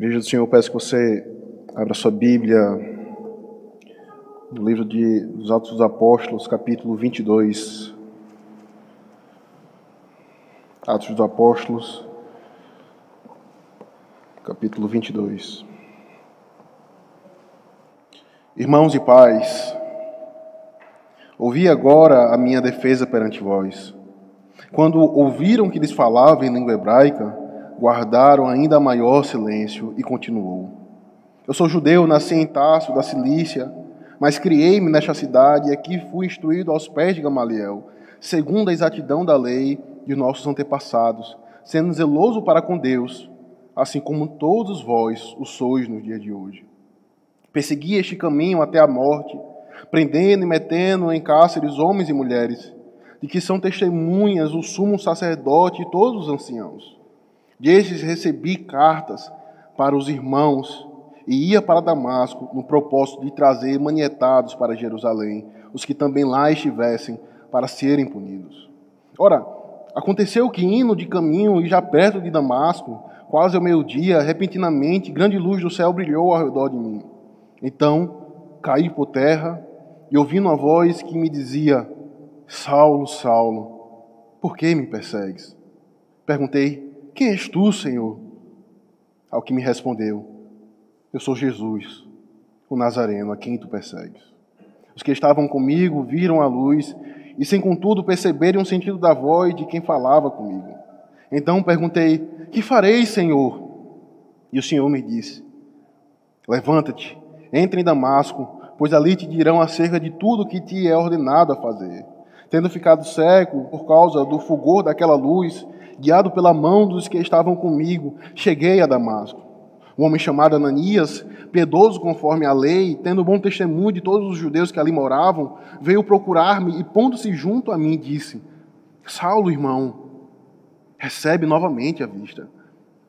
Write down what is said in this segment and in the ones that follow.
Igreja do Senhor, eu peço que você abra sua Bíblia no livro dos Atos dos Apóstolos, capítulo 22. Atos dos Apóstolos, capítulo 22. Irmãos e pais, ouvi agora a minha defesa perante vós. Quando ouviram que lhes falava em língua hebraica, guardaram ainda maior silêncio e continuou. Eu sou judeu, nasci em Tarso, da Cilícia, mas criei-me nesta cidade e aqui fui instruído aos pés de Gamaliel, segundo a exatidão da lei de nossos antepassados, sendo zeloso para com Deus, assim como todos vós o sois nos dias de hoje. Persegui este caminho até a morte, prendendo e metendo em cárceres homens e mulheres, de que são testemunhas o sumo sacerdote e todos os anciãos. Destes recebi cartas para os irmãos e ia para Damasco no propósito de trazer manietados para Jerusalém os que também lá estivessem para serem punidos. Ora, aconteceu que indo de caminho e já perto de Damasco, quase ao meio-dia, repentinamente grande luz do céu brilhou ao redor de mim. Então caí por terra e ouvindo uma voz que me dizia: Saulo, Saulo, por que me persegues? Perguntei: quem és tu, Senhor? Ao que me respondeu: eu sou Jesus, o Nazareno, a quem tu persegues. Os que estavam comigo viram a luz e, sem contudo perceberem o sentido da voz de quem falava comigo. Então perguntei: que farei, Senhor? E o Senhor me disse: levanta-te, entra em Damasco, pois ali te dirão acerca de tudo o que te é ordenado a fazer. Tendo ficado cego por causa do fulgor daquela luz, guiado pela mão dos que estavam comigo, cheguei a Damasco. Um homem chamado Ananias, piedoso conforme a lei, tendo bom testemunho de todos os judeus que ali moravam, veio procurar-me e, pondo-se junto a mim, disse: Saulo, irmão, recebe novamente a vista.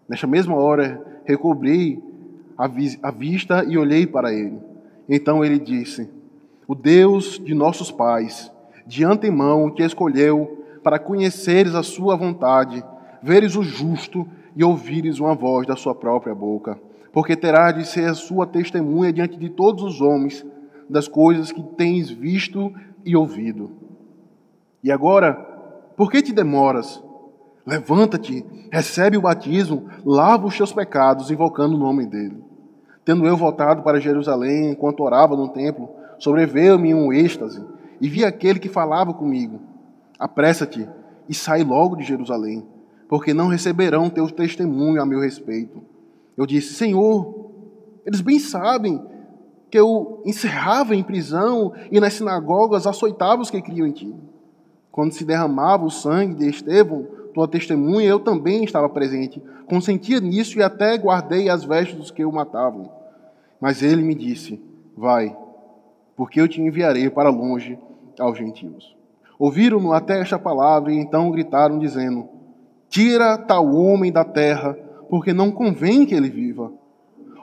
Nesta mesma hora, recobrei a vista e olhei para ele. Então ele disse: o Deus de nossos pais, de antemão te escolheu para conheceres a sua vontade, veres o justo e ouvires uma voz da sua própria boca, porque terás de ser a sua testemunha diante de todos os homens das coisas que tens visto e ouvido. E agora, por que te demoras? Levanta-te, recebe o batismo, lava os teus pecados, invocando o nome dele. Tendo eu voltado para Jerusalém, enquanto orava no templo, sobreveio-me um êxtase, e vi aquele que falava comigo: apressa-te e sai logo de Jerusalém, porque não receberão teu testemunho a meu respeito. Eu disse: Senhor, eles bem sabem que eu encerrava em prisão e nas sinagogas açoitava os que criam em ti. Quando se derramava o sangue de Estevão, tua testemunha, eu também estava presente, consentia nisso e até guardei as vestes dos que o matavam. Mas ele me disse: vai, porque eu te enviarei para longe aos gentios. Ouviram-no até esta palavra e então gritaram, dizendo: tira tal homem da terra, porque não convém que ele viva.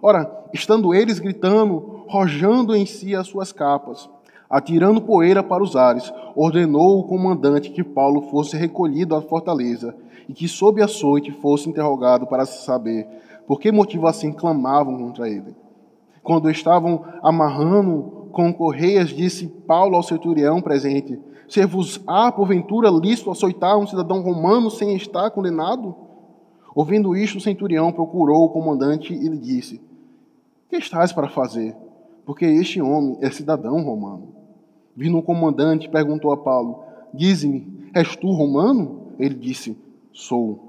Ora, estando eles gritando, rojando em si as suas capas, atirando poeira para os ares, ordenou o comandante que Paulo fosse recolhido à fortaleza e que sob açoite fosse interrogado para se saber por que motivo assim clamavam contra ele. Quando estavam amarrando com correias, disse Paulo ao centurião presente: ser-vos-á porventura lícito açoitar um cidadão romano sem estar condenado? Ouvindo isto, o centurião procurou o comandante e lhe disse: que estás para fazer? Porque este homem é cidadão romano. Vindo o comandante, perguntou a Paulo: dize-me, és tu romano? Ele disse: sou.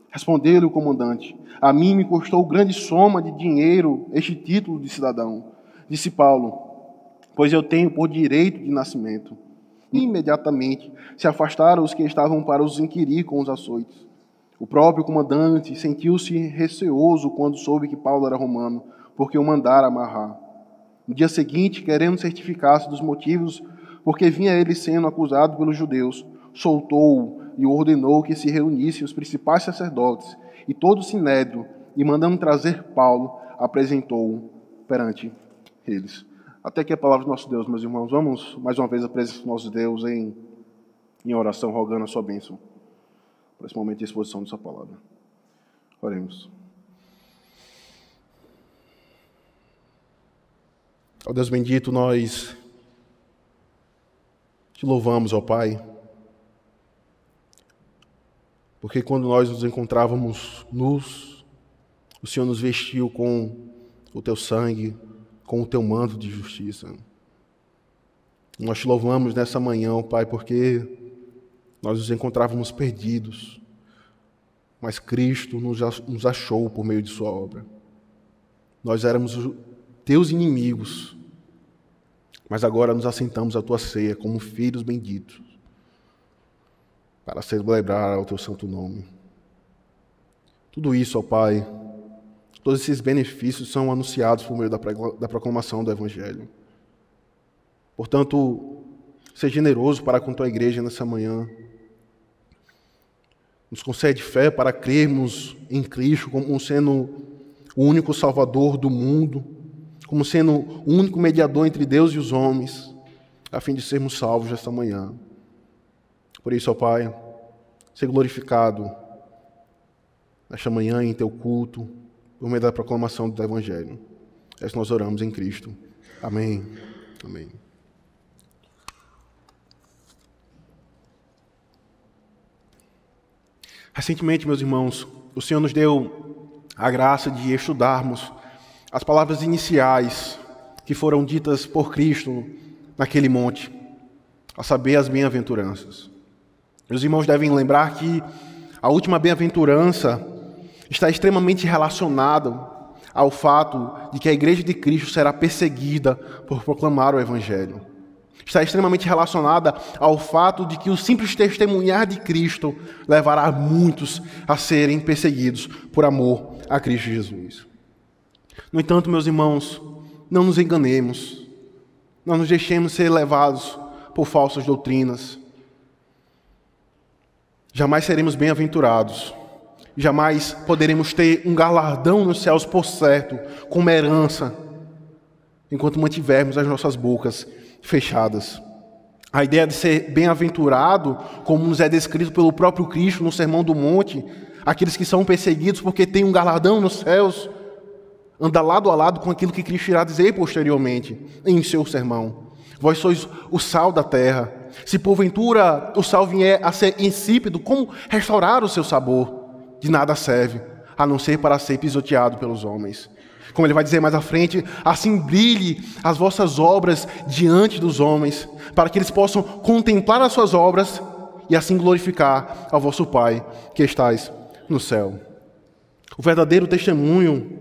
Respondeu-lhe o comandante: a mim me custou grande soma de dinheiro este título de cidadão. Disse Paulo: pois eu tenho por direito de nascimento. E imediatamente se afastaram os que estavam para os inquirir com os açoites. O próprio comandante sentiu-se receoso quando soube que Paulo era romano, porque o mandara amarrar. No dia seguinte, querendo certificar-se dos motivos porque vinha ele sendo acusado pelos judeus, soltou-o e ordenou que se reunissem os principais sacerdotes e todo o sinédrio, e mandando trazer Paulo, apresentou-o perante eles. Até aqui a palavra do nosso Deus, meus irmãos. Vamos mais uma vez à presença do nosso Deus em oração, rogando a sua bênção para esse momento de exposição de sua palavra. Oremos. Ó Deus bendito, nós te louvamos, ó Pai, porque quando nós nos encontrávamos nus, o Senhor nos vestiu com o teu sangue, com o teu manto de justiça. Nós te louvamos nessa manhã, ó Pai, porque nós nos encontrávamos perdidos, mas Cristo nos achou por meio de sua obra. Nós éramos teus inimigos, mas agora nos assentamos à tua ceia como filhos benditos, para celebrar ao teu santo nome. Tudo isso, ó Pai, todos esses benefícios são anunciados por meio da proclamação do Evangelho. Portanto, seja generoso para com tua igreja nessa manhã. Nos concede fé para crermos em Cristo como sendo o único Salvador do mundo, como sendo o único mediador entre Deus e os homens, a fim de sermos salvos esta manhã. Por isso, ó Pai, seja glorificado nesta manhã em teu culto, por meio da proclamação do Evangelho. É isso que nós oramos em Cristo. Amém. Amém. Recentemente, meus irmãos, o Senhor nos deu a graça de estudarmos as palavras iniciais que foram ditas por Cristo naquele monte, a saber, as bem-aventuranças. Meus irmãos devem lembrar que a última bem-aventurança está extremamente relacionada ao fato de que a Igreja de Cristo será perseguida por proclamar o Evangelho. Está extremamente relacionada ao fato de que o simples testemunhar de Cristo levará muitos a serem perseguidos por amor a Cristo Jesus. No entanto, meus irmãos, não nos enganemos, não nos deixemos ser levados por falsas doutrinas. Jamais seremos bem-aventurados, jamais poderemos ter um galardão nos céus por certo, como herança, enquanto mantivermos as nossas bocas fechadas. A ideia de ser bem-aventurado, como nos é descrito pelo próprio Cristo no Sermão do Monte, aqueles que são perseguidos porque têm um galardão nos céus, anda lado a lado com aquilo que Cristo irá dizer posteriormente em seu sermão. Vós sois o sal da terra. Se porventura o sal vier a ser insípido, como restaurar o seu sabor? De nada serve, a não ser para ser pisoteado pelos homens. Como ele vai dizer mais à frente, assim brilhe as vossas obras diante dos homens, para que eles possam contemplar as suas obras e assim glorificar ao vosso Pai que estais no céu. O verdadeiro testemunho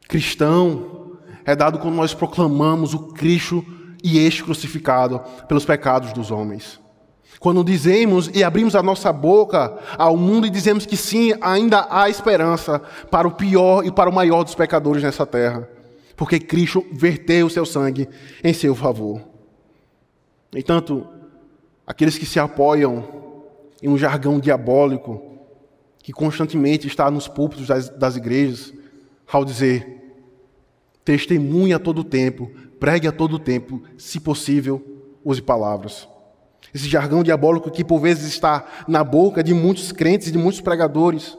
cristão é dado quando nós proclamamos o Cristo e este crucificado pelos pecados dos homens. Quando dizemos e abrimos a nossa boca ao mundo e dizemos que sim, ainda há esperança para o pior e para o maior dos pecadores nessa terra, porque Cristo verteu o seu sangue em seu favor. No entanto, aqueles que se apoiam em um jargão diabólico que constantemente está nos púlpitos das igrejas, ao dizer, testemunhe a todo tempo, pregue a todo tempo, se possível, use palavras. Esse jargão diabólico que por vezes está na boca de muitos crentes e de muitos pregadores,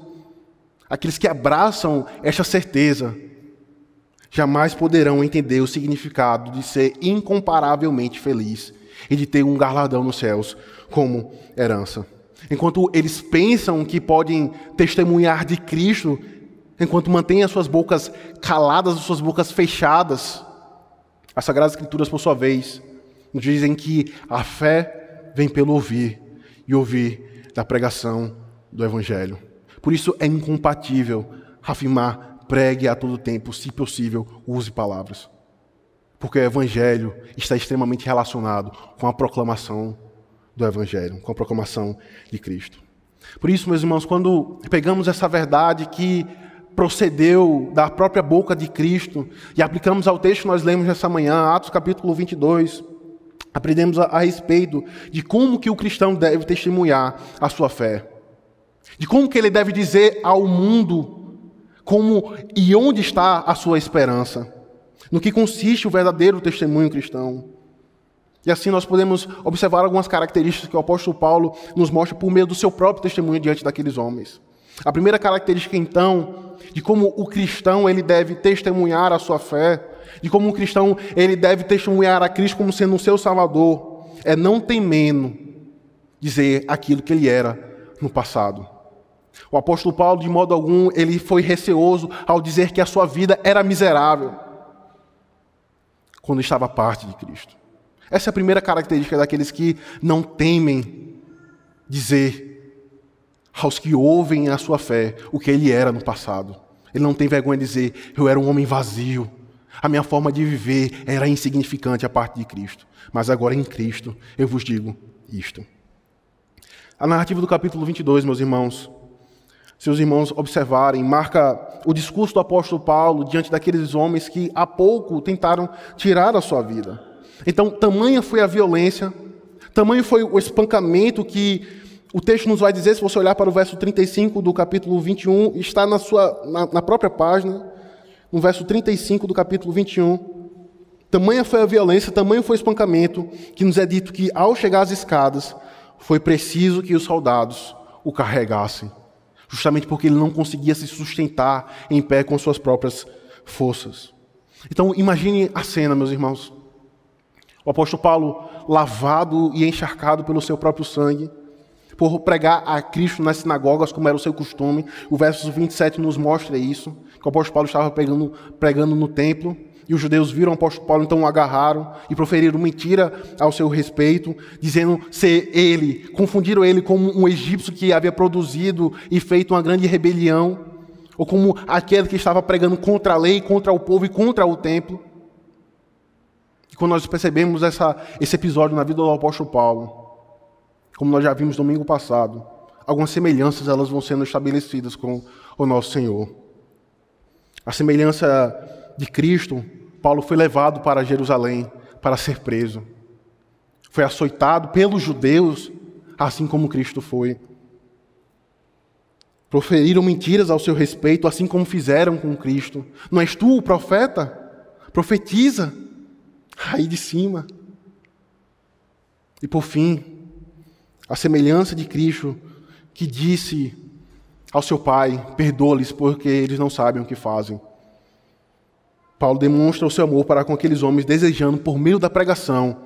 aqueles que abraçam esta certeza, jamais poderão entender o significado de ser incomparavelmente feliz e de ter um galardão nos céus como herança. Enquanto eles pensam que podem testemunhar de Cristo, enquanto mantêm as suas bocas caladas, as suas bocas fechadas, as Sagradas Escrituras, por sua vez, nos dizem que a fé vem pelo ouvir, e ouvir da pregação do Evangelho. Por isso é incompatível afirmar, pregue a todo tempo, se possível, use palavras. Porque o Evangelho está extremamente relacionado com a proclamação do Evangelho, com a proclamação de Cristo. Por isso, meus irmãos, quando pegamos essa verdade que procedeu da própria boca de Cristo e aplicamos ao texto que nós lemos nessa manhã, Atos capítulo 22, aprendemos a respeito de como que o cristão deve testemunhar a sua fé. De como que ele deve dizer ao mundo como e onde está a sua esperança. No que consiste o verdadeiro testemunho cristão. E assim nós podemos observar algumas características que o apóstolo Paulo nos mostra por meio do seu próprio testemunho diante daqueles homens. A primeira característica, então, de como o cristão ele deve testemunhar a sua fé, de como um cristão ele deve testemunhar a Cristo como sendo o seu Salvador, é não temendo dizer aquilo que ele era no passado. O apóstolo Paulo, de modo algum, ele foi receoso ao dizer que a sua vida era miserável quando estava parte de Cristo. Essa é a primeira característica daqueles que não temem dizer aos que ouvem a sua fé o que ele era no passado. Ele não tem vergonha de dizer: eu era um homem vazio, a minha forma de viver era insignificante a parte de Cristo, mas agora em Cristo eu vos digo isto. A narrativa do capítulo 22, meus irmãos, se os irmãos observarem, marca o discurso do apóstolo Paulo diante daqueles homens que há pouco tentaram tirar a sua vida. Então, tamanha foi a violência, tamanho foi o espancamento que o texto nos vai dizer, se você olhar para o verso 35 do capítulo 21, está na própria página, no verso 35 do capítulo 21. Tamanha foi a violência, tamanho foi o espancamento, que nos é dito que, ao chegar às escadas, foi preciso que os soldados o carregassem, justamente porque ele não conseguia se sustentar em pé com suas próprias forças. Então, imagine a cena, meus irmãos. O apóstolo Paulo, lavado e encharcado pelo seu próprio sangue, por pregar a Cristo nas sinagogas, como era o seu costume. O verso 27 nos mostra isso, que o apóstolo Paulo estava pregando no templo, e os judeus viram o apóstolo Paulo, então o agarraram e proferiram mentira ao seu respeito, dizendo ser ele, confundiram ele como um egípcio que havia produzido e feito uma grande rebelião, ou como aquele que estava pregando contra a lei, contra o povo e contra o templo. E quando nós percebemos esse episódio na vida do apóstolo Paulo, como nós já vimos domingo passado, algumas semelhanças elas vão sendo estabelecidas com o nosso Senhor. A semelhança de Cristo, Paulo foi levado para Jerusalém para ser preso. Foi açoitado pelos judeus, assim como Cristo foi. Proferiram mentiras ao seu respeito, assim como fizeram com Cristo. Não és tu o profeta? Profetiza aí de cima. E por fim, a semelhança de Cristo, que disse ao seu Pai: perdoa-lhes porque eles não sabem o que fazem. Paulo demonstra o seu amor para com aqueles homens, desejando, por meio da pregação,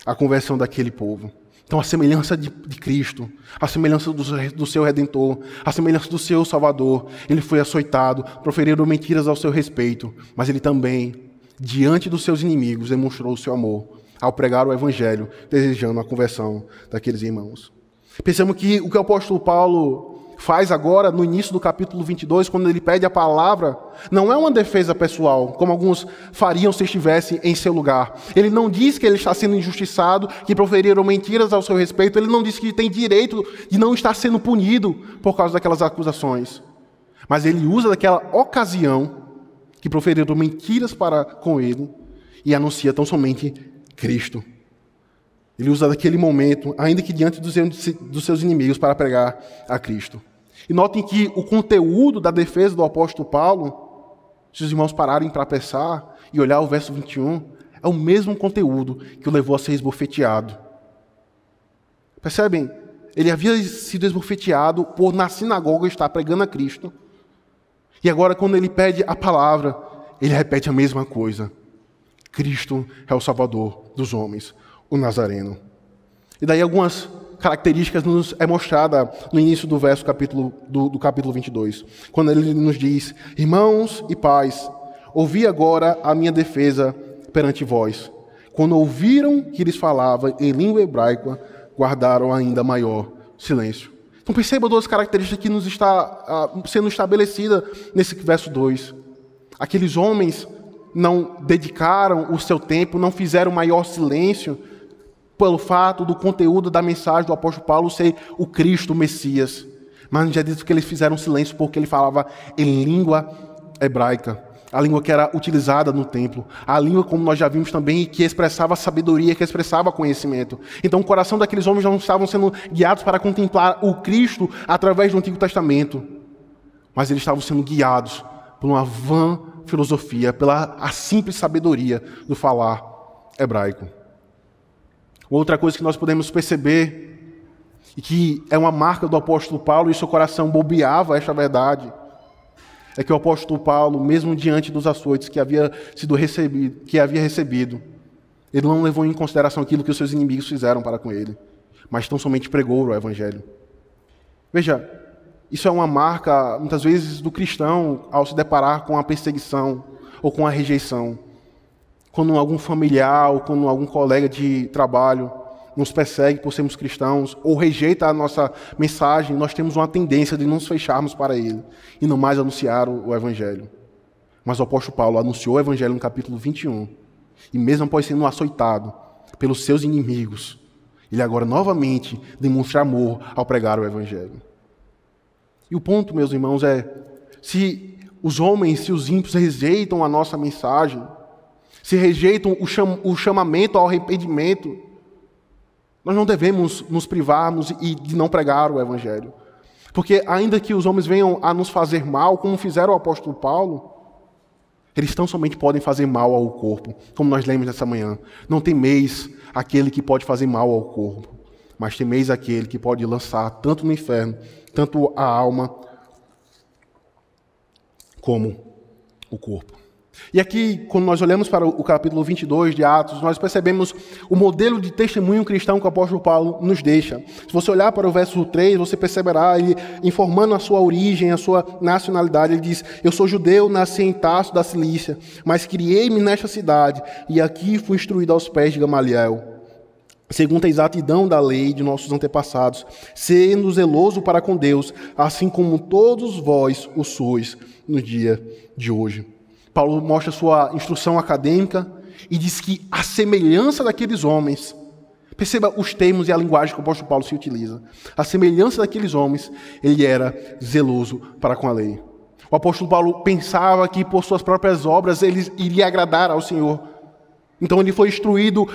a conversão daquele povo. Então, a semelhança de Cristo, a semelhança do seu Redentor, a semelhança do seu Salvador, ele foi açoitado, proferiram mentiras ao seu respeito, mas ele também, diante dos seus inimigos, demonstrou o seu amor ao pregar o Evangelho, desejando a conversão daqueles irmãos. Pensamos que o que o apóstolo Paulo faz agora, no início do capítulo 22, quando ele pede a palavra, não é uma defesa pessoal, como alguns fariam se estivessem em seu lugar. Ele não diz que ele está sendo injustiçado, que proferiram mentiras ao seu respeito, ele não diz que tem direito de não estar sendo punido por causa daquelas acusações. Mas ele usa daquela ocasião que proferiram mentiras para com ele e anuncia tão somente Cristo. Ele usa daquele momento, ainda que diante dos seus inimigos, para pregar a Cristo. E notem que o conteúdo da defesa do apóstolo Paulo, se os irmãos pararem para pensar e olhar o verso 21, é o mesmo conteúdo que o levou a ser esbofeteado. Percebem? Ele havia sido esbofeteado por, na sinagoga, estar pregando a Cristo. E agora, quando ele pede a palavra, ele repete a mesma coisa. Cristo é o Salvador dos homens, o Nazareno. E daí algumas características nos é mostrada no início do verso do capítulo 22, quando ele nos diz: irmãos e pais, ouvi agora a minha defesa perante vós. Quando ouviram que lhes falava em língua hebraica, guardaram ainda maior silêncio. Então perceba duas características que nos está sendo estabelecida nesse verso 2. Aqueles homens não dedicaram o seu tempo, não fizeram maior silêncio pelo fato do conteúdo da mensagem do apóstolo Paulo ser o Cristo, o Messias. Mas já disse que eles fizeram silêncio porque ele falava em língua hebraica, a língua que era utilizada no templo, a língua, como nós já vimos também, que expressava sabedoria, que expressava conhecimento. Então o coração daqueles homens não estavam sendo guiados para contemplar o Cristo através do Antigo Testamento, mas eles estavam sendo guiados por uma vã filosofia, pela a simples sabedoria do falar hebraico. Outra coisa que nós podemos perceber, e que é uma marca do apóstolo Paulo, e seu coração bobeava esta verdade, é que o apóstolo Paulo, mesmo diante dos açoites que havia recebido, ele não levou em consideração aquilo que os seus inimigos fizeram para com ele, mas tão somente pregou o evangelho. Veja, isso é uma marca, muitas vezes, do cristão ao se deparar com a perseguição ou com a rejeição. Quando algum familiar ou quando algum colega de trabalho nos persegue por sermos cristãos ou rejeita a nossa mensagem, nós temos uma tendência de nos fecharmos para ele e não mais anunciar o evangelho. Mas o apóstolo Paulo anunciou o evangelho no capítulo 21 e mesmo após sendo açoitado pelos seus inimigos, ele agora novamente demonstra amor ao pregar o evangelho. E o ponto, meus irmãos, é se os homens, se os ímpios rejeitam a nossa mensagem, se rejeitam o chamamento ao arrependimento, nós não devemos nos privarmos e de não pregar o evangelho. Porque ainda que os homens venham a nos fazer mal, como fizeram o apóstolo Paulo, eles tão somente podem fazer mal ao corpo, como nós lemos nessa manhã. Não temeis aquele que pode fazer mal ao corpo, mas temeis aquele que pode lançar tanto no inferno, tanto a alma como o corpo. E aqui, quando nós olhamos para o capítulo 22 de Atos, nós percebemos o modelo de testemunho cristão que o apóstolo Paulo nos deixa. Se você olhar para o verso 3, você perceberá ele informando a sua origem, a sua nacionalidade. Ele diz: eu sou judeu, nasci em Tarso da Cilícia, mas criei-me nesta cidade, e aqui fui instruído aos pés de Gamaliel, segundo a exatidão da lei de nossos antepassados, sendo zeloso para com Deus, assim como todos vós o sois no dia de hoje. Paulo mostra sua instrução acadêmica e diz que a semelhança daqueles homens, perceba os termos e a linguagem que o apóstolo Paulo se utiliza, a semelhança daqueles homens, ele era zeloso para com a lei. O apóstolo Paulo pensava que por suas próprias obras ele iria agradar ao Senhor. Então ele foi instruído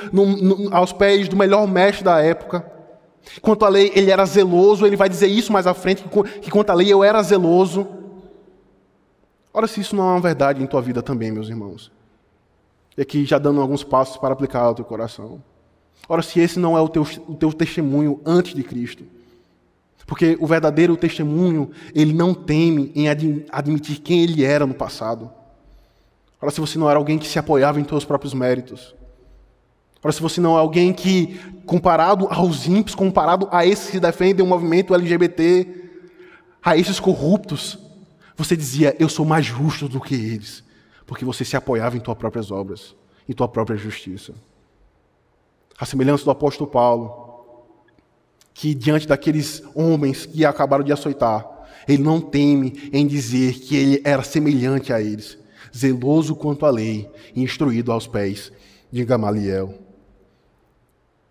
aos pés do melhor mestre da época. Quanto à lei, ele era zeloso, ele vai dizer isso mais à frente, que quanto à lei eu era zeloso. Ora, se isso não é uma verdade em tua vida também, meus irmãos. E aqui já dando alguns passos para aplicar ao teu coração. Ora, se esse não é o teu testemunho antes de Cristo. Porque o verdadeiro testemunho, ele não teme em admitir quem ele era no passado. Ora, se você não era alguém que se apoiava em teus próprios méritos. Ora, se você não é alguém que, comparado aos ímpios, comparado a esses que defendem o movimento LGBT, a esses corruptos, você dizia: eu sou mais justo do que eles, porque você se apoiava em tuas próprias obras, em tua própria justiça. A semelhança do apóstolo Paulo, que diante daqueles homens que acabaram de açoitar, ele não teme em dizer que ele era semelhante a eles, zeloso quanto à lei e instruído aos pés de Gamaliel.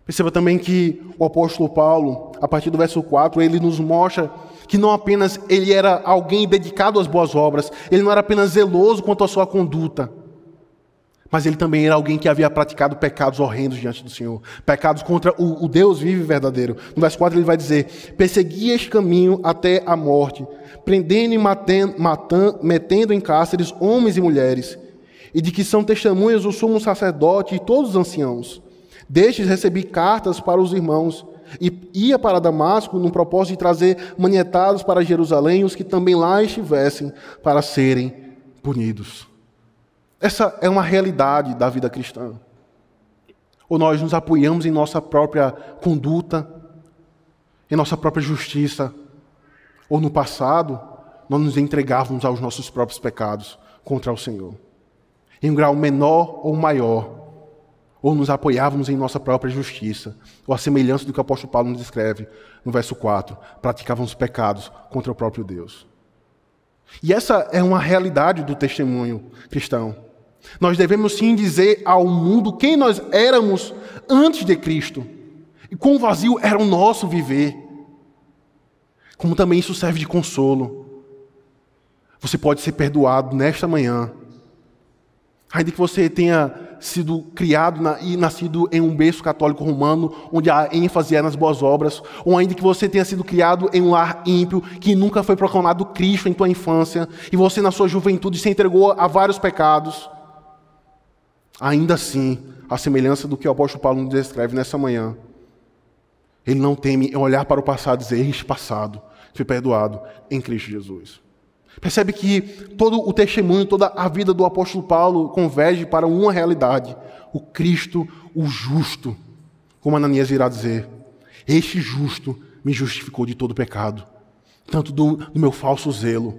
Perceba também que o apóstolo Paulo, a partir do verso 4, ele nos mostra que não apenas ele era alguém dedicado às boas obras, ele não era apenas zeloso quanto à sua conduta, mas ele também era alguém que havia praticado pecados horrendos diante do Senhor, pecados contra o Deus vivo e verdadeiro. No verso 4 ele vai dizer: persegui este caminho até a morte, prendendo e metendo em cárceres homens e mulheres, e de que são testemunhas o sumo sacerdote e todos os anciãos. Destes recebi cartas para os irmãos, e ia para Damasco no propósito de trazer manietados para Jerusalém os que também lá estivessem para serem punidos. Essa é uma realidade da vida cristã. Ou nós nos apoiamos em nossa própria conduta, em nossa própria justiça, ou no passado nós nos entregávamos aos nossos próprios pecados contra o Senhor. Em um grau menor ou maior, ou nos apoiávamos em nossa própria justiça, ou a semelhança do que o apóstolo Paulo nos descreve no verso 4, praticávamos pecados contra o próprio Deus. E essa é uma realidade do testemunho cristão. Nós devemos sim dizer ao mundo quem nós éramos antes de Cristo, e quão vazio era o nosso viver. Como também isso serve de consolo. Você pode ser perdoado nesta manhã, ainda que você tenha sido criado e nascido em um berço católico romano, onde a ênfase é nas boas obras, ou ainda que você tenha sido criado em um lar ímpio, que nunca foi proclamado Cristo em tua infância, e você na sua juventude se entregou a vários pecados. Ainda assim, a semelhança do que o apóstolo Paulo nos descreve nessa manhã, ele não teme em olhar para o passado e dizer: este passado foi perdoado em Cristo Jesus. Percebe que todo o testemunho, toda a vida do apóstolo Paulo converge para uma realidade: o Cristo, o justo. Como Ananias irá dizer, este justo me justificou de todo pecado, tanto do meu falso zelo,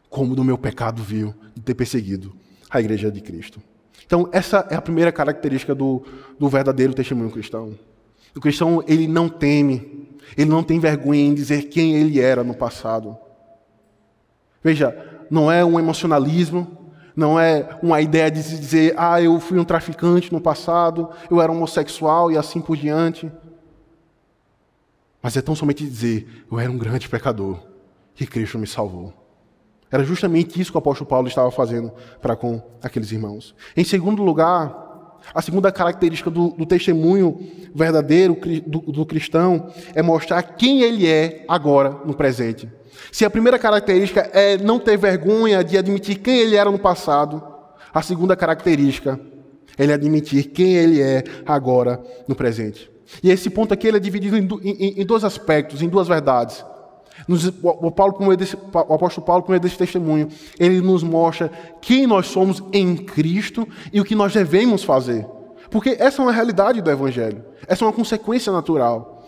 como do meu pecado vil de ter perseguido a igreja de Cristo. Então, essa é a primeira característica do verdadeiro testemunho cristão. O cristão, ele não teme, ele não tem vergonha em dizer quem ele era no passado. Veja, não é um emocionalismo, não é uma ideia de dizer, eu fui um traficante no passado, eu era homossexual e assim por diante. Mas é tão somente dizer, eu era um grande pecador, que Cristo me salvou. Era justamente isso que o apóstolo Paulo estava fazendo para com aqueles irmãos. Em segundo lugar, a segunda característica do testemunho verdadeiro do cristão é mostrar quem ele é agora no presente. Se a primeira característica é não ter vergonha de admitir quem ele era no passado, a segunda característica é ele admitir quem ele é agora no presente. E esse ponto aqui ele é dividido em dois aspectos, em duas verdades. O apóstolo Paulo, por meio desse testemunho, ele nos mostra quem nós somos em Cristo e o que nós devemos fazer. Porque essa é uma realidade do Evangelho. Essa é uma consequência natural.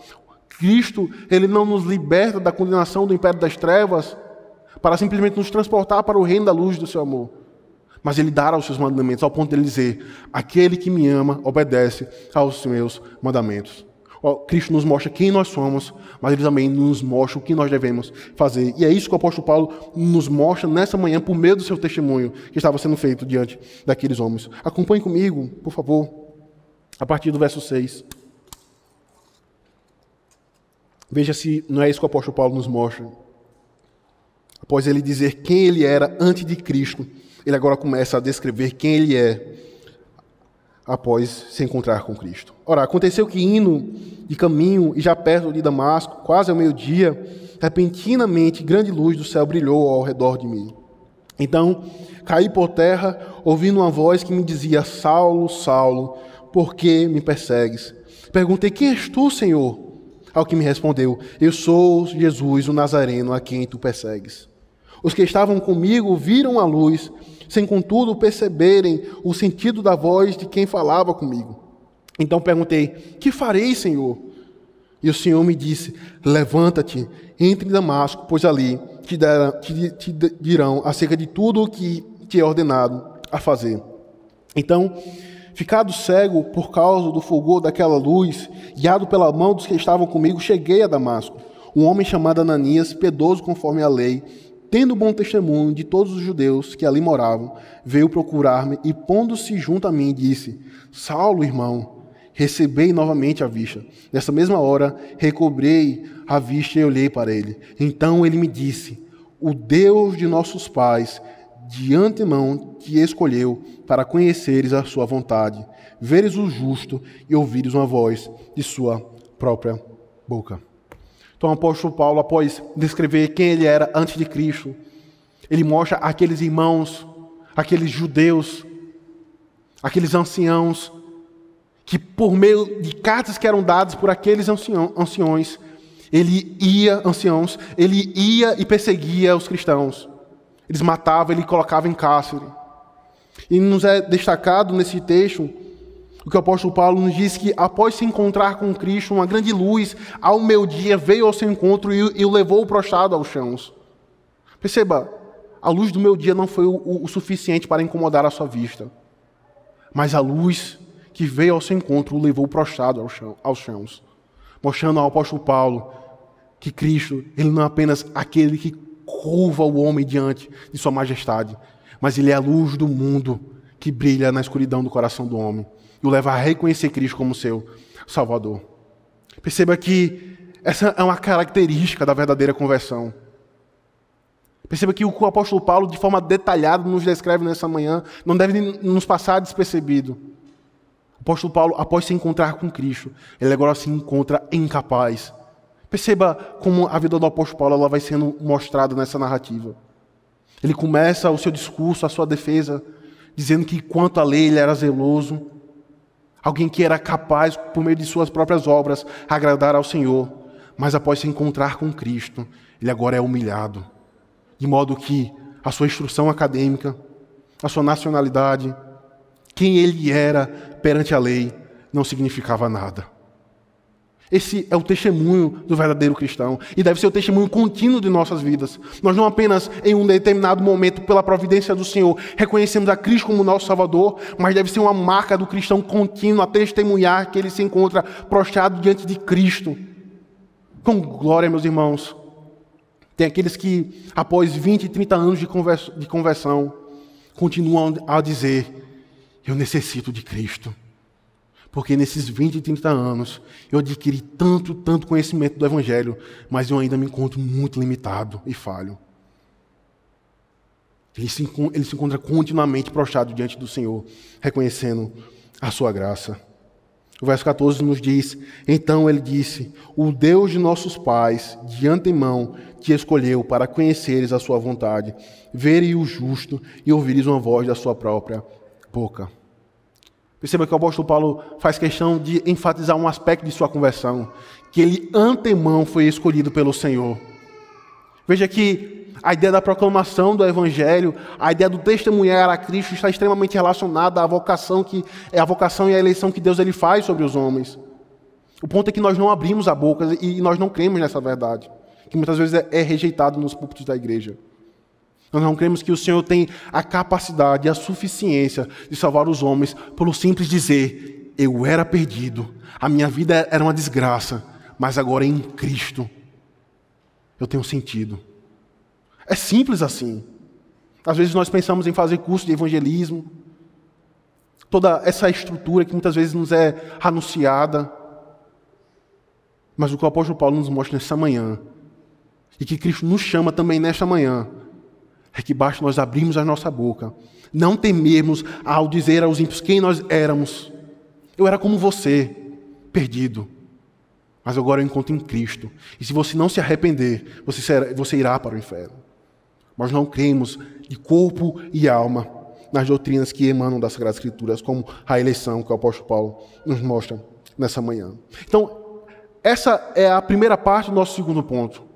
Cristo, ele não nos liberta da condenação do império das trevas para simplesmente nos transportar para o reino da luz do seu amor. Mas ele dá os seus mandamentos, ao ponto de ele dizer, aquele que me ama obedece aos meus mandamentos. Cristo nos mostra quem nós somos, mas ele também nos mostra o que nós devemos fazer. E é isso que o apóstolo Paulo nos mostra nessa manhã, por meio do seu testemunho que estava sendo feito diante daqueles homens. Acompanhe comigo, por favor, a partir do verso 6. Veja se não é isso que o apóstolo Paulo nos mostra. Após ele dizer quem ele era antes de Cristo, ele agora começa a descrever quem ele é após se encontrar com Cristo. Ora, aconteceu que indo de caminho e já perto de Damasco, quase ao meio-dia, repentinamente grande luz do céu brilhou ao redor de mim. Então, caí por terra, ouvindo uma voz que me dizia, Saulo, Saulo, por que me persegues? Perguntei, quem és tu, Senhor? Ao que me respondeu, eu sou Jesus, o Nazareno, a quem tu persegues. Os que estavam comigo viram a luz, sem contudo perceberem o sentido da voz de quem falava comigo. Então perguntei, que farei, Senhor? E o Senhor me disse, levanta-te, entre em Damasco, pois ali te dirão acerca de tudo o que te é ordenado a fazer. Então, ficado cego por causa do fulgor daquela luz, guiado pela mão dos que estavam comigo, cheguei a Damasco. Um homem chamado Ananias, piedoso conforme a lei, tendo bom testemunho de todos os judeus que ali moravam, veio procurar-me e, pondo-se junto a mim, disse, Saulo, irmão, recebei novamente a vista. Nessa mesma hora, recobrei a vista e olhei para ele. Então ele me disse, o Deus de nossos pais, de antemão te escolheu para conheceres a sua vontade, veres o justo e ouvires uma voz de sua própria boca. Então o apóstolo Paulo, após descrever quem ele era antes de Cristo, ele mostra aqueles irmãos, aqueles judeus, aqueles anciãos, que por meio de cartas que eram dadas por aqueles anciões, ele ia e perseguia os cristãos. Eles matavam, ele colocava em cárcere. E nos é destacado nesse texto, o que o apóstolo Paulo nos diz que após se encontrar com Cristo, uma grande luz ao meio-dia veio ao seu encontro e o levou prostrado aos chãos. Perceba, a luz do meio-dia não foi o suficiente para incomodar a sua vista, mas a luz que veio ao seu encontro o levou prostrado aos chãos, mostrando ao apóstolo Paulo que Cristo, ele não é apenas aquele que curva o homem diante de sua majestade, mas ele é a luz do mundo que brilha na escuridão do coração do homem e o leva a reconhecer Cristo como seu Salvador. Perceba que essa é uma característica da verdadeira conversão. Perceba que o que o apóstolo Paulo, de forma detalhada, nos descreve nessa manhã, não deve nos passar despercebido. O apóstolo Paulo, após se encontrar com Cristo, ele agora se encontra incapaz. Perceba como a vida do apóstolo Paulo ela vai sendo mostrada nessa narrativa. Ele começa o seu discurso, a sua defesa, dizendo que quanto à lei ele era zeloso, alguém que era capaz, por meio de suas próprias obras, agradar ao Senhor. Mas após se encontrar com Cristo, ele agora é humilhado. de modo que a sua instrução acadêmica, a sua nacionalidade, quem ele era perante a lei, não significava nada. Esse é o testemunho do verdadeiro cristão e deve ser o testemunho contínuo de nossas vidas. Nós não apenas em um determinado momento, pela providência do Senhor, reconhecemos a Cristo como nosso Salvador, mas deve ser uma marca do cristão contínuo a testemunhar que ele se encontra prostrado diante de Cristo. Com glória, meus irmãos. Tem aqueles que, após 20 e 30 anos de conversão, continuam a dizer: eu necessito de Cristo. Porque nesses 20 e 30 anos, eu adquiri tanto conhecimento do Evangelho, mas eu ainda me encontro muito limitado e falho. Ele se encontra continuamente prostrado diante do Senhor, reconhecendo a sua graça. O verso 14 nos diz: então ele disse: o Deus de nossos pais, de antemão, te escolheu para conheceres a sua vontade, veres o justo e ouvires uma voz da sua própria boca. Perceba que o apóstolo Paulo faz questão de enfatizar um aspecto de sua conversão, que ele antemão foi escolhido pelo Senhor. Veja que a ideia da proclamação do Evangelho, a ideia do testemunhar a Cristo está extremamente relacionada à vocação e à eleição que Deus ele faz sobre os homens. O ponto é que nós não abrimos a boca e nós não cremos nessa verdade, que muitas vezes é rejeitado nos púlpitos da igreja. Nós não cremos que o Senhor tem a capacidade e a suficiência de salvar os homens pelo simples dizer: eu era perdido, a minha vida era uma desgraça, mas agora em Cristo eu tenho sentido. É simples assim. Às vezes nós pensamos em fazer curso de evangelismo, toda essa estrutura que muitas vezes nos é anunciada, mas o que o apóstolo Paulo nos mostra nessa manhã, e que Cristo nos chama também nesta manhã, é que basta nós abrirmos a nossa boca, não temermos ao dizer aos ímpios quem nós éramos. Eu era como você, perdido, mas agora eu encontro em Cristo. E se você não se arrepender, você irá para o inferno. Nós não cremos de corpo e alma nas doutrinas que emanam das Sagradas Escrituras, como a eleição que o apóstolo Paulo nos mostra nessa manhã. Então, essa é a primeira parte do nosso segundo ponto.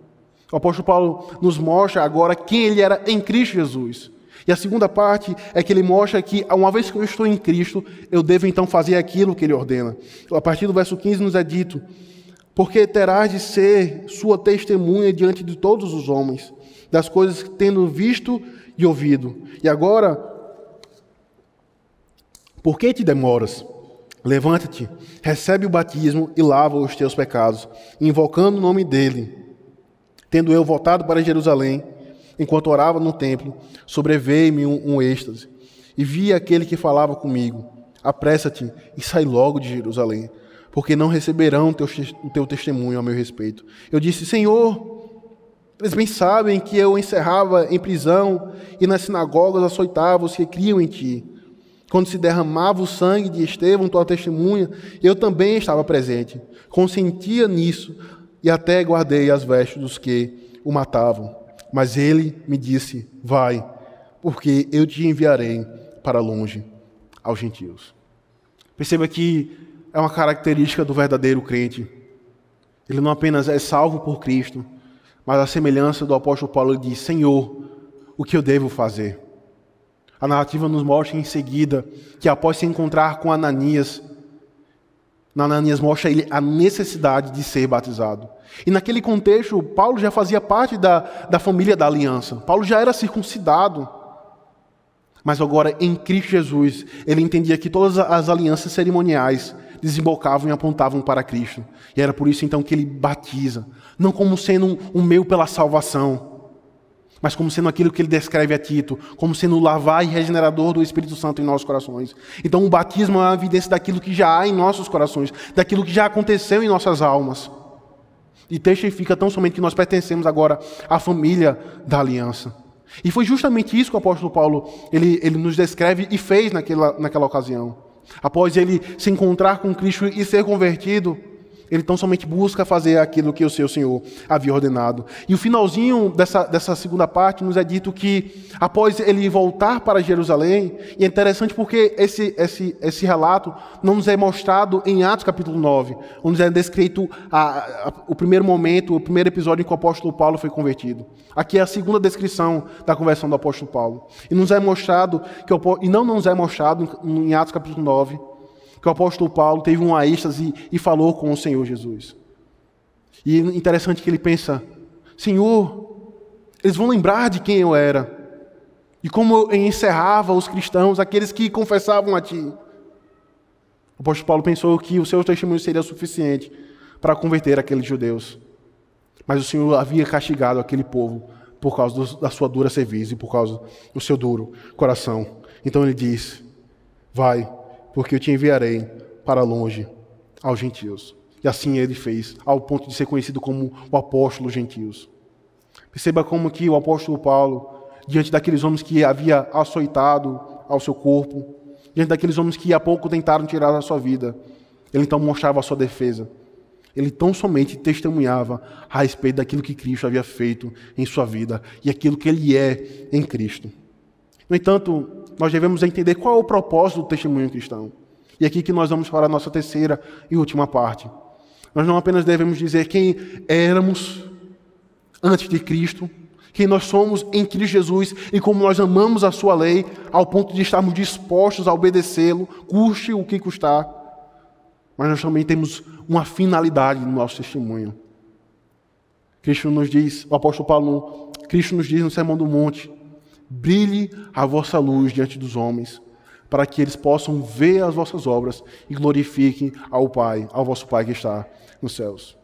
O apóstolo Paulo nos mostra agora quem ele era em Cristo Jesus. E a segunda parte é que ele mostra que, uma vez que eu estou em Cristo, eu devo então fazer aquilo que ele ordena. A partir do verso 15 nos é dito: porque terás de ser sua testemunha diante de todos os homens, das coisas que tendo visto e ouvido. E agora, por que te demoras? Levanta-te, recebe o batismo e lava os teus pecados, invocando o nome dele. Tendo eu voltado para Jerusalém, enquanto orava no templo, sobreveio-me um êxtase, e vi aquele que falava comigo: apressa-te e sai logo de Jerusalém, porque não receberão o teu testemunho a meu respeito. Eu disse: Senhor, eles bem sabem que eu encerrava em prisão e nas sinagogas açoitava os que criam em ti. Quando se derramava o sangue de Estevão, tua testemunha, eu também estava presente, consentia nisso, e até guardei as vestes dos que o matavam. Mas ele me disse: vai, porque eu te enviarei para longe aos gentios. Perceba que é uma característica do verdadeiro crente. Ele não apenas é salvo por Cristo, mas a semelhança do apóstolo Paulo, ele diz: Senhor, o que eu devo fazer? A narrativa nos mostra em seguida que, após se encontrar com Ananias mostra a ele a necessidade de ser batizado. E naquele contexto, Paulo já fazia parte da família da aliança. Paulo já era circuncidado. Mas agora, em Cristo Jesus, ele entendia que todas as alianças cerimoniais desembocavam e apontavam para Cristo. E era por isso, então, que ele batiza. Não como sendo um meio pela salvação, mas como sendo aquilo que ele descreve a Tito, como sendo o lavar e regenerador do Espírito Santo em nossos corações. Então o batismo é uma evidência daquilo que já há em nossos corações, daquilo que já aconteceu em nossas almas. E testifica tão somente que nós pertencemos agora à família da aliança. E foi justamente isso que o apóstolo Paulo ele nos descreve e fez naquela ocasião. Após ele se encontrar com Cristo e ser convertido, Ele tão somente busca fazer aquilo que o seu Senhor havia ordenado. E o finalzinho dessa segunda parte nos é dito que, após ele voltar para Jerusalém, e é interessante porque esse relato não nos é mostrado em Atos capítulo 9, onde nos é descrito o primeiro momento, o primeiro episódio em que o apóstolo Paulo foi convertido. Aqui é a segunda descrição da conversão do apóstolo Paulo. E não nos é mostrado em Atos capítulo 9, que o apóstolo Paulo teve uma êxtase e falou com o Senhor Jesus. E é interessante que ele pensa: Senhor, eles vão lembrar de quem eu era, e como eu encerrava os cristãos, aqueles que confessavam a Ti. O apóstolo Paulo pensou que o seu testemunho seria suficiente para converter aqueles judeus. Mas o Senhor havia castigado aquele povo por causa da sua dura cerviz e por causa do seu duro coração. Então ele diz: vai, porque eu te enviarei para longe aos gentios. E assim ele fez, ao ponto de ser conhecido como o apóstolo gentios. Perceba como que o apóstolo Paulo, diante daqueles homens que havia açoitado ao seu corpo, diante daqueles homens que há pouco tentaram tirar a sua vida, ele então mostrava a sua defesa. Ele tão somente testemunhava a respeito daquilo que Cristo havia feito em sua vida e aquilo que ele é em Cristo. No entanto, nós devemos entender qual é o propósito do testemunho cristão. E aqui que nós vamos para a nossa terceira e última parte. Nós não apenas devemos dizer quem éramos antes de Cristo, quem nós somos em Cristo Jesus e como nós amamos a sua lei, ao ponto de estarmos dispostos a obedecê-lo, custe o que custar. Mas nós também temos uma finalidade no nosso testemunho. Cristo nos diz, o apóstolo Paulo, Cristo nos diz no Sermão do Monte: brilhe a vossa luz diante dos homens, para que eles possam ver as vossas obras e glorifiquem ao Pai, ao vosso Pai que está nos céus.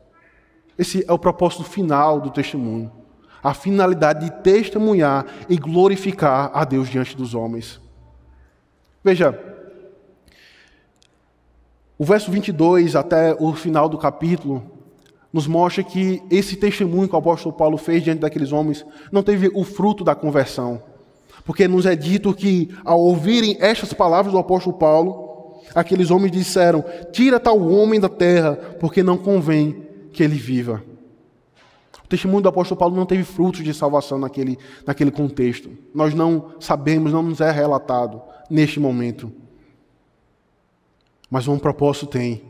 Esse é o propósito final do testemunho. A finalidade de testemunhar e glorificar a Deus diante dos homens. Veja, o verso 22 até o final do capítulo nos mostra que esse testemunho que o apóstolo Paulo fez diante daqueles homens não teve o fruto da conversão. Porque nos é dito que, ao ouvirem estas palavras do apóstolo Paulo, aqueles homens disseram: tira tal homem da terra, porque não convém que ele viva. O testemunho do apóstolo Paulo não teve frutos de salvação naquele contexto. Nós não sabemos, não nos é relatado neste momento. Mas um propósito tem: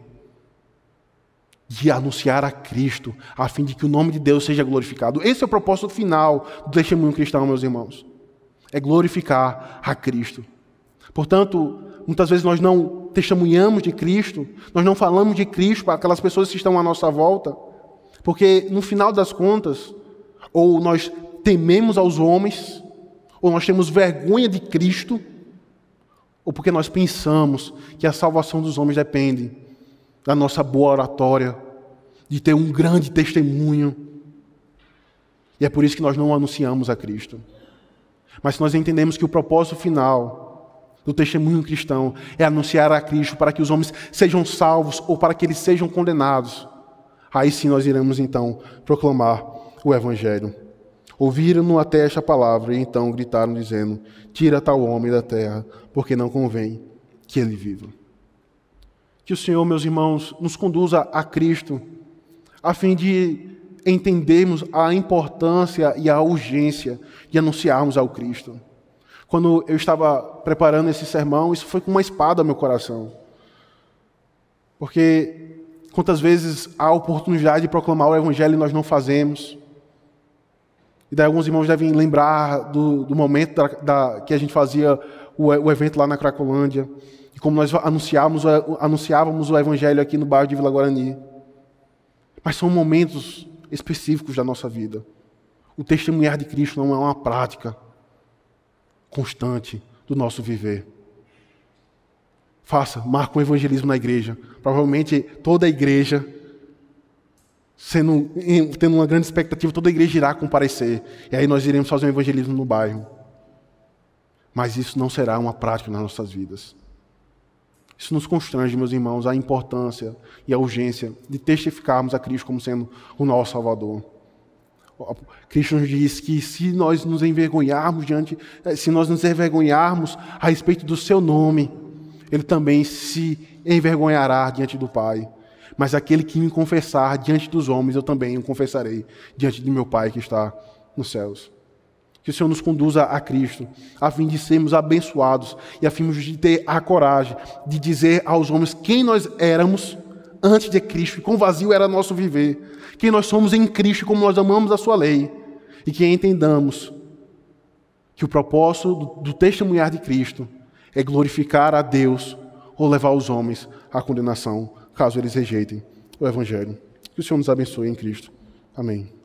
de anunciar a Cristo, a fim de que o nome de Deus seja glorificado. Esse é o propósito final do testemunho cristão, meus irmãos. É glorificar a Cristo. Portanto, muitas vezes nós não testemunhamos de Cristo, nós não falamos de Cristo para aquelas pessoas que estão à nossa volta, porque no final das contas, ou nós tememos aos homens, ou nós temos vergonha de Cristo, ou porque nós pensamos que a salvação dos homens depende da nossa boa oratória, de ter um grande testemunho. E é por isso que nós não anunciamos a Cristo. Mas se nós entendemos que o propósito final do testemunho cristão é anunciar a Cristo para que os homens sejam salvos ou para que eles sejam condenados, aí sim nós iremos então proclamar o Evangelho. Ouviram-no até esta palavra e então gritaram dizendo: tira tal homem da terra, porque não convém que ele viva. Que o Senhor, meus irmãos, nos conduza a Cristo, a fim de entendermos a importância e a urgência de anunciarmos ao Cristo. Quando eu estava preparando esse sermão, isso foi com uma espada ao meu coração. Porque quantas vezes há oportunidade de proclamar o Evangelho e nós não fazemos. E daí alguns irmãos devem lembrar do momento que a gente fazia o evento lá na Cracolândia, e como nós anunciávamos o Evangelho aqui no bairro de Vila Guarani. Mas são momentos específicos da nossa vida. O testemunhar de Cristo não é uma prática constante do nosso viver. Marca um evangelismo na igreja. Provavelmente toda a igreja, tendo uma grande expectativa, toda a igreja irá comparecer. E aí nós iremos fazer um evangelismo no bairro. Mas isso não será uma prática nas nossas vidas. Isso nos constrange, meus irmãos, a importância e a urgência de testificarmos a Cristo como sendo o nosso Salvador. Cristo nos diz que se nós nos envergonharmos a respeito do seu nome, Ele também se envergonhará diante do Pai. mas aquele que me confessar diante dos homens, eu também o confessarei diante de meu Pai que está nos céus. Que o Senhor nos conduza a Cristo, a fim de sermos abençoados e a fim de ter a coragem de dizer aos homens quem nós éramos antes de Cristo, e quão vazio era nosso viver, quem nós somos em Cristo, como nós amamos a sua lei, e que entendamos que o propósito do testemunhar de Cristo é glorificar a Deus ou levar os homens à condenação, caso eles rejeitem o Evangelho. Que o Senhor nos abençoe em Cristo. Amém.